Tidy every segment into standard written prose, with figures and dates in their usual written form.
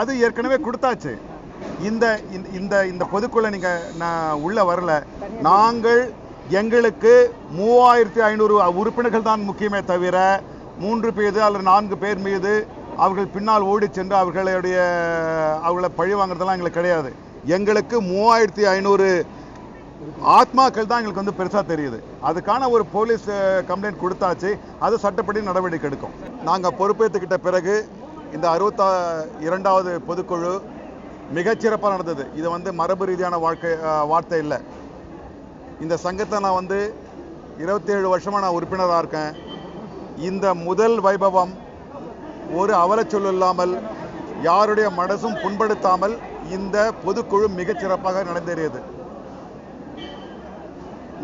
அது ஏற்கனவே கொடுத்தாச்சு. இந்த இந்த இந்த பொதுக்குள்ள நீங்க நான் உள்ள வரல. நாங்கள் எங்களுக்கு 3500 உறுப்பினர்கள் தான் முக்கியமே தவிர 3 பேர் அல்லது 4 பேர் மீது அவர்கள் பின்னால் ஓடி சென்று அவர்களை பழி வாங்குறதெல்லாம் எங்களுக்கு கிடையாது. எங்களுக்கு 3500 ஆத்மாக்கள் தான் எங்களுக்கு வந்து பெருசாக தெரியுது. அதுக்கான ஒரு போலீஸ் கம்ப்ளைண்ட் கொடுத்தாச்சு. அது சட்டப்படி நடவடிக்கை எடுக்கும். நாங்கள் பொறுப்பேற்றுக்கிட்ட பிறகு இந்த 62வது பொதுக்குழு மிகச்சிறப்பாக நடந்தது. இது வந்து மரபு ரீதியான வார்த்தை இல்லை. இந்த சங்கத்தை நான் வந்து 27 வருஷமாக நான் உறுப்பினராக இருக்கேன். இந்த முதல் வைபவம் ஒரு அவலச்சொல் இல்லாமல் யாருடைய மனசும் புண்படுத்தாமல் இந்த பொதுக்குழு மிகச்சிறப்பாக நடந்தேறியது.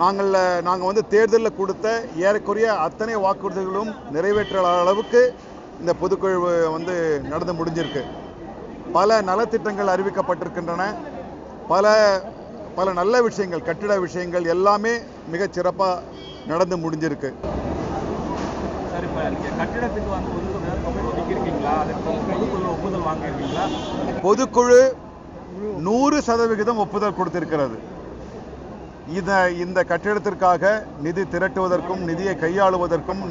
நாங்கள் வந்து தேர்தலில் கொடுத்த ஏறக்குறைய அத்தனை வாக்குறுதிகளும் நிறைவேற்ற அளவுக்கு இந்த பொதுக்குழு வந்து நடந்து முடிஞ்சிருக்கு. பல நலத்திட்டங்கள் அறிவிக்கப்பட்டிருக்கின்றன. பல நல்ல விஷயங்கள், கட்டிட விஷயங்கள் எல்லாமே மிகச் சிறப்பாக நடந்து முடிஞ்சிருக்கு. பொதுக்குழு 100% ஒப்புதல் கொடுத்திருக்கிறது. இந்த கட்டிடத்திற்காக நிதி திரட்டுவதற்கும், நிதியை கையாளுவதற்கும்,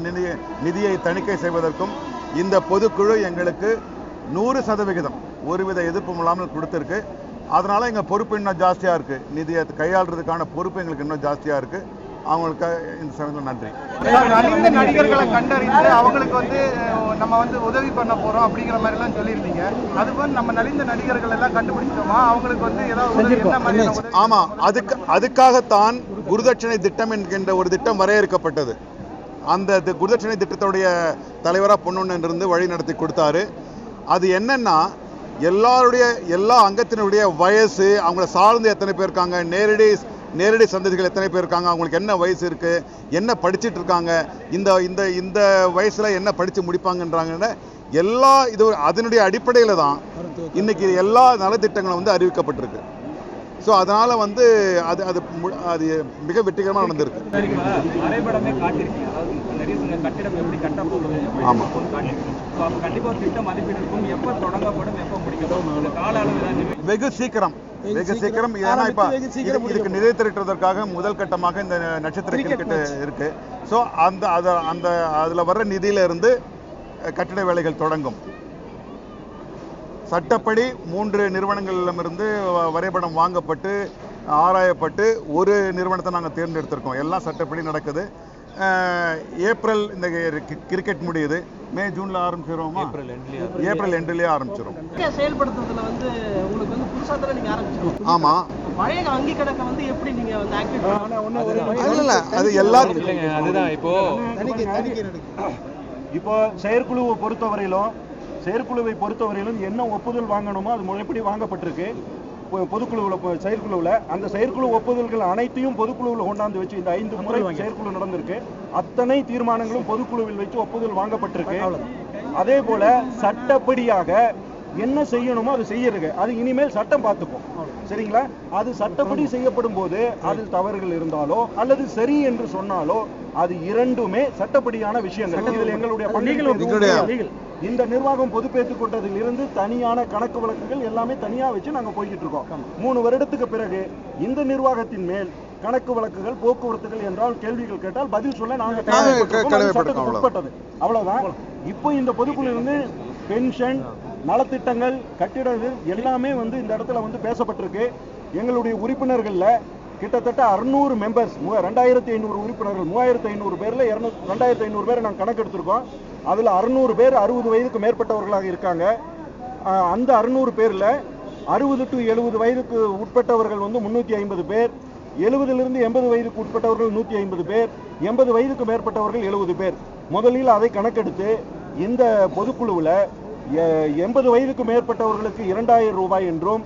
நிதியை தணிக்கை செய்வதற்கும் இந்த பொதுக்குழு எங்களுக்கு 100% ஒருவித எதிர்ப்பும் இல்லாமல் கொடுத்திருக்கு. அதனால எங்கள் பொறுப்பு இன்னும் ஜாஸ்தியாக இருக்குது. நிதியை கையாளுறதுக்கான பொறுப்பு எங்களுக்கு இன்னும் ஜாஸ்தியாக இருக்குது. அவங்களுக்கு இந்த சமயத்தில் நன்றி. நலிந்த நடிகர்களை கண்டறிந்து அவங்களுக்கு வந்து நம்ம வந்து உதவி பண்ண போகிறோம் அப்படிங்கிற மாதிரிலாம் சொல்லியிருந்தீங்க. அதுபோல் நம்ம நலிந்த நடிகர்கள் எல்லாம் கண்டுபிடிச்சோமா? அவங்களுக்கு வந்து ஏதாவது ஆமாம், அதுக்காகத்தான் குருதட்சணை திட்டம் என்கின்ற ஒரு திட்டம் வரையறுக்கப்பட்டது. அந்த குருதட்சணை திட்டத்துடைய தலைவராக பொன்னொன்னு இருந்து வழி நடத்தி கொடுத்தாரு. அது என்னன்னா, எல்லா அங்கத்தினுடைய வயசு, அவங்கள சார்ந்து எத்தனை பேர் இருக்காங்க, நேரடி சந்ததிகள் எத்தனை பேர் இருக்காங்க, அவங்களுக்கு என்ன வயசு இருக்கு, என்ன படிச்சுட்டு இருக்காங்க, இந்த வயசுல என்ன படிச்சு முடிப்பாங்கன்றாங்கன்னு அதனுடைய அடிப்படையில் தான் இன்னைக்கு எல்லா நலத்திட்டங்களும் வந்து அறிவிக்கப்பட்டிருக்கு. ஸோ அதனால வந்து அது மிக வெற்றிகரமாக நடந்திருக்கு. ஆமாம், வெகு சீக்கிரம். ஏன்னா இப்போ இதுக்கு நிதி திரட்டுவதற்காக முதல் கட்டமாக இந்த நட்சத்திர கிரிக்கெட் இருக்கு. ஸோ அதில் வர்ற நிதியில இருந்து கட்டிட வேலைகள் தொடங்கும். சட்டப்படி 3 நிறுவனங்களிடமிருந்து வரைபடம் வாங்கப்பட்டு ஆராயப்பட்டு ஒரு நிறுவனத்தை நாங்கள் தேர்ந்தெடுத்திருக்கோம். எல்லாம் சட்டப்படி நடக்குது. ஏப்ரல் இந்த கிரிக்கெட் முடியுது. மே ஜூன்ல ஆரம்பிச்சிருவோமா? ஏப்ரல் எண்ட்லயே ஆரம்பிச்சிரும். செயல்படுத்துறதுல வந்து உங்களுக்கு வந்து புதுசா தான நீங்க ஆரம்பிச்சிருக்கீங்க. ஆமா, பழைய வங்கி கணக்கை வந்து எப்படி நீங்க வந்து ஆக்டிவேட் இல்ல அது எல்லாத்துக்கும் அதுதான் இப்போ செயற்குழுவை பொறுத்தவரையிலும் என்ன ஒப்புதல் வாங்கணுமோ அது முறைப்படி வாங்கப்பட்டிருக்கு. பொதுக்குழுவில் செயற்குழுவில் அந்த செயற்குழு ஒப்புதல்கள் அனைத்தையும் பொதுக்குழுவில் கொண்டாந்து வச்சு இந்த 5 முறை செயற்குழு நடந்திருக்கு. அத்தனை தீர்மானங்களும் பொதுக்குழுவில் வச்சு ஒப்புதல் வாங்கப்பட்டிருக்கு. அதே போல சட்டப்படியாக என்ன செய்யணுமோ அது செய்யறது. அது இனிமேல் சட்டம் பார்த்துப்போம். சரிங்களா? அது சட்டப்படி செய்யப்படும் போது அதில் தவறுகள் இருந்தாலோ அல்லது சரி என்று சொன்னாலோ அது இரண்டுமே சட்டப்படியான விஷயங்கள். இதில் எங்களுடைய இந்த நிர்வாகம் பொதுப்பேற்றுக் கொண்டதில் இருந்து தனியான கணக்கு வழக்குகள் எல்லாமே தனியா வச்சு நாங்க போய்கிட்டு இருக்கோம். 3 வருடத்துக்கு பிறகு இந்த நிர்வாகத்தின் மேல் கணக்கு வழக்குகள், போக்குவரத்துகள் என்றால் கேள்விகள் கேட்டால் பதில் சொல்ல நாங்க சட்டத்துக்கு உட்பட்டது. அவ்வளவுதான். இப்போ இந்த பொதுக்குழு இருந்து பென்ஷன், நலத்திட்டங்கள், கட்டிடங்கள் எல்லாமே வந்து இந்த இடத்துல வந்து பேசப்பட்டிருக்கு. எங்களுடைய உறுப்பினர்கள்ல கிட்டத்தட்ட 600 மெம்பர்ஸ், 2500 உறுப்பினர்கள், 3500 பேர்ல 2500 பேரை நாங்கள் கணக்கெடுத்திருக்கோம். அதுல 600 பேர் 60 வயதுக்கு மேற்பட்டவர்களாக இருக்காங்க. அந்த 600 பேர்ல 60 to 70 வயதுக்கு உட்பட்டவர்கள் வந்து 350 பேர், 70 80 வயதுக்கு உட்பட்டவர்கள் 150 பேர், 80 வயதுக்கு மேற்பட்டவர்கள் 70 பேர். முதலில் அதை கணக்கெடுத்து இந்த பொதுக்குழுவில் 80 வயதுக்கு மேற்பட்டவர்களுக்கு 2000 ரூபாய் என்றும்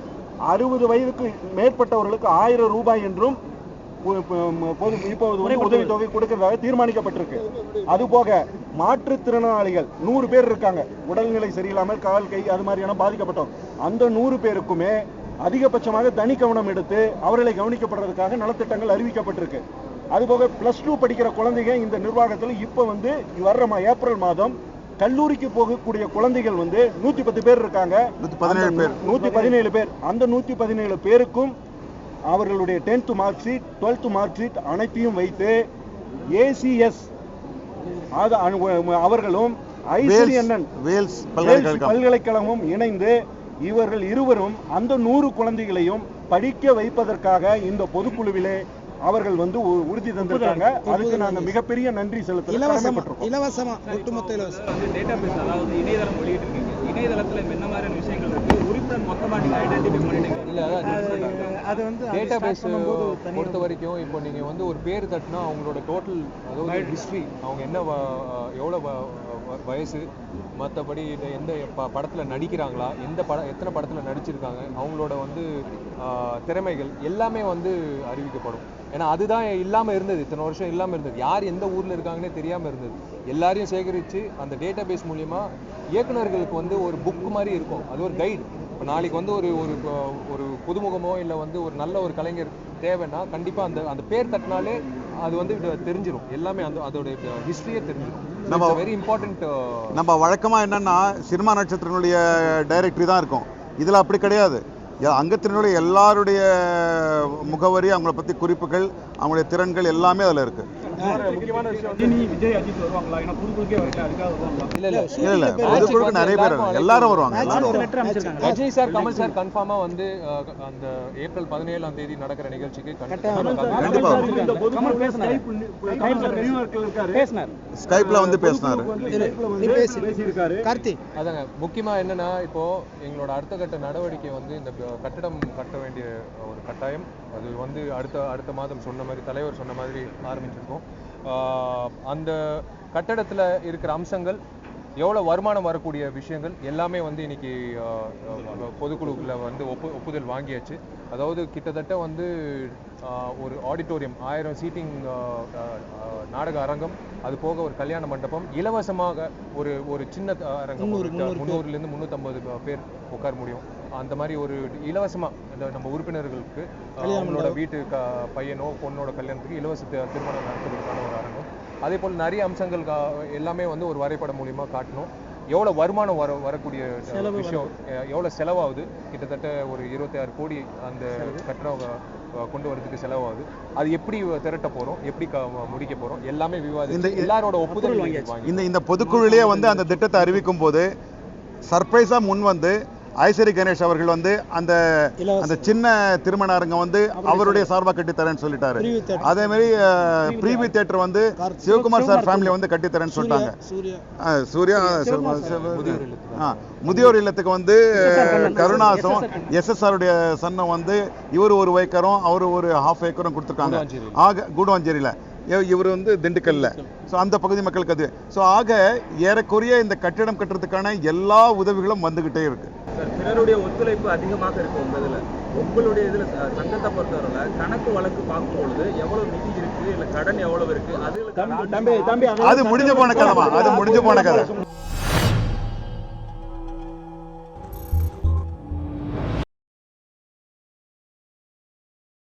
60 வயதுக்கு மேற்பட்டவர்களுக்கு 1000 ரூபாய் என்றும் இப்போது உதவித்தொகை கொடுக்கிறதாக தீர்மானிக்கப்பட்டிருக்கு. அதுபோக மாற்றுத்திறனாளிகள் 100 பேர் இருக்காங்க. உடல்நிலை சரியில்லாமல் கால், கை அது மாதிரியான பாதிக்கப்பட்டோம். அந்த 100 பேருக்குமே அதிகபட்சமாக தனி கவனம் எடுத்து அவர்களை கவனிக்கப்படுறதுக்காக நலத்திட்டங்கள் அறிவிக்கப்பட்டிருக்கு. அதுபோக +2 படிக்கிற குழந்தைங்க இந்த நிர்வாகத்தில் இப்போ வந்து வர்ற ஏப்ரல் மாதம் கல்லூரிக்கு போகக்கூடிய குழந்தைகள் வந்து 110 பேர் இருக்காங்க. 117 பேர். 117 பேர். அந்த 117 பேருக்கும் அவர்களுடைய 10th mark sheet, 12th mark sheet அனைத்தையும் வைத்து ACS அவர்களும் ICNN வேல்ஸ் பல்கலைக்கழகமும் இணைந்து இவர்கள் இருவரும் அந்த 100 குழந்தைகளையும் படிக்க வைப்பதற்காக இந்த பொதுக்குழுவிலே அவர்கள் வந்து உறுதி தந்திருக்காங்க. அதுக்கு நாங்க மிகப்பெரிய நன்றி செலுத்துறோம். இலவசமா ஒட்டுமொத்த இலவசம் வந்து டேட்டாபேஸ், அதாவது இணையதளம் வெளியிட்டிருக்கீங்க. இணையதளத்துல என்ன மாதிரியான விஷயங்கள் இருக்கு? உறுப்பினர் மொத்தமா நீங்க ஐடென்டிஃபை பண்ணிட்டீங்க. அது வந்து டேட்டாபேஸ் பொறுத்த வரைக்கும் இப்போ நீங்கள் வந்து ஒரு பேர் தட்டினா அவங்களோட டோட்டல், அதாவது ஹிஸ்ட்ரி, அவங்க என்ன எவ்வளோ வயசு, மற்றபடி இதை எந்த படத்தில் நடிக்கிறாங்களா, எத்தனை படத்தில் நடிச்சிருக்காங்க, அவங்களோட வந்து திறமைகள் எல்லாமே வந்து அறிவிக்கப்படும். ஏன்னா அதுதான் இல்லாமல் இருந்தது, இத்தனை வருஷம் இல்லாமல் இருந்தது. யார் எந்த ஊரில் இருக்காங்கன்னே தெரியாமல் இருந்தது. எல்லாரையும் சேகரித்து அந்த டேட்டாபேஸ் மூலிமா இயக்குநர்களுக்கு வந்து ஒரு புக் மாதிரி இருக்கும், அது ஒரு கைடு. இப்போ நாளைக்கு வந்து ஒரு ஒரு புதுமுகமோ இல்லை வந்து ஒரு நல்ல ஒரு கலைஞர் தேவைன்னா கண்டிப்பாக அந்த பேர் தட்டினாலே அது வந்து தெரிஞ்சிடும், எல்லாமே அதோட ஹிஸ்ட்ரியே தெரிஞ்சிடும். நம்ம வெரி இம்பார்ட்டன்ட். நம்ம வழக்கமா என்னன்னா சினிமா நட்சத்திரங்களுடைய டைரக்டரி தான் இருக்கும். இதுல அப்படி கிடையாது. அங்கத்தினுடைய எல்லாருடைய முகவரி, அவங்கள பத்தி குறிப்புகள், அவங்களுடைய திறன்கள் எல்லாமே அதுல இருக்கு. முக்கியமான விஷயம் விஜய், அஜித் வருவாங்களா? ஏன்னா புதுக்குழுக்கே வரல, அதுக்காக வருவாங்களா? இல்ல பொதுக்குழுக்கு நிறைய பேர் எல்லாரும் வருவாங்க. ரஜினி சார், கமல் சார் கன்ஃபார்மா வந்து அந்த ஏப்ரல் 17ஆம் தேதி நடக்கிற நிகழ்ச்சிக்கு ஸ்கைப்ல வந்து பேசினாரு. அதாங்க முக்கியமா என்னன்னா, இப்போ எங்களோட அடுத்த கட்ட நடவடிக்கை வந்து இந்த கட்டடம் கட்ட வேண்டிய ஒரு கட்டாயம். அது வந்து அடுத்த மாதம் சொன்ன மாதிரி, தலைவர் சொன்ன மாதிரி ஆரம்பிச்சிருக்கோம். அந்த கட்டடத்தில் இருக்கிற அம்சங்கள், எவ்வளோ வருமானம் வரக்கூடிய விஷயங்கள் எல்லாமே வந்து இன்னைக்கு பொதுக்குழுவில் வந்து ஒப்புதல் வாங்கியாச்சு. அதாவது கிட்டத்தட்ட வந்து ஒரு ஆடிட்டோரியம், 1000 சீட்டிங் நாடக அரங்கம், அது போக ஒரு கல்யாண மண்டபம், இலவசமாக ஒரு சின்ன அரங்கம், 300லேருந்து 350 பேர் உட்கார முடியும். அந்த மாதிரி ஒரு இலவசமாக நம்ம உறுப்பினர்களுக்கு அவங்களோட வீட்டு பையனோ பொண்ணோட கல்யாணத்துக்கு இலவச திருமணம் நடத்துவதற்கான ஒரு அரங்கம். அதே போல் நிறைய அம்சங்கள் எல்லாமே வந்து ஒரு வரைபடம் மூலியமாக காட்டணும். எவ்வளோ வருமானம் வரக்கூடிய விஷயம், எவ்வளோ செலவாகுது, கிட்டத்தட்ட ஒரு 26 கோடி அந்த கட்டணம் கொண்டு வரதுக்கு செலவாகுது. அது எப்படி திரட்ட போகிறோம், எப்படி முடிக்க போகிறோம், எல்லாமே விவாதித்து எல்லாரோட ஒப்புதல் வாங்கி இந்த பொதுக்குழுவிலேயே வந்து அந்த திட்டத்தை அறிவிக்கும் போது சர்ப்ரைஸா முன் வந்து ஐஸ்வரி கணேஷ் அவர்கள் வந்து அந்த சின்ன திருமண அரங்கம் வந்து அவருடைய சார்பா கட்டித்தரேன்னு சொல்லிட்டாரு. அதே மாதிரி ப்ரீவியூ தியேட்டர் வந்து சிவகுமார் சார் ஃபேமிலி வந்து கட்டித்தரேன்னு சொல்லிட்டாங்க. சூர்யா முதியோர் இல்லத்துக்கு வந்து கருணாசும் SSR உடைய சன்னம் வந்து இவர் ஒரு ஏக்கரும் அவர் ஒரு 1/2 ஏக்கரும் கொடுத்துருக்காங்க. ஆக கூடுவாஞ்சேரியில, இவர் வந்து திண்டுக்கல்ல. ஸோ அந்த பகுதி மக்களுக்கு அது. ஸோ ஆக ஏறக்குறைய இந்த கட்டிடம் கட்டுறதுக்கான எல்லா உதவிகளும் வந்துகிட்டே இருக்கு. பிறருடைய ஒத்துழைப்பு அதிகமாக இருக்கு உங்களுடைய இதுல சங்கத்தை பொறுத்தவரை கணக்கு வழக்கு பார்க்கும் பொழுது எவ்வளவு நிதி இருக்கு, இல்ல கடன் எவ்வளவு இருக்கு, அது முடிஞ்சு போன கதை.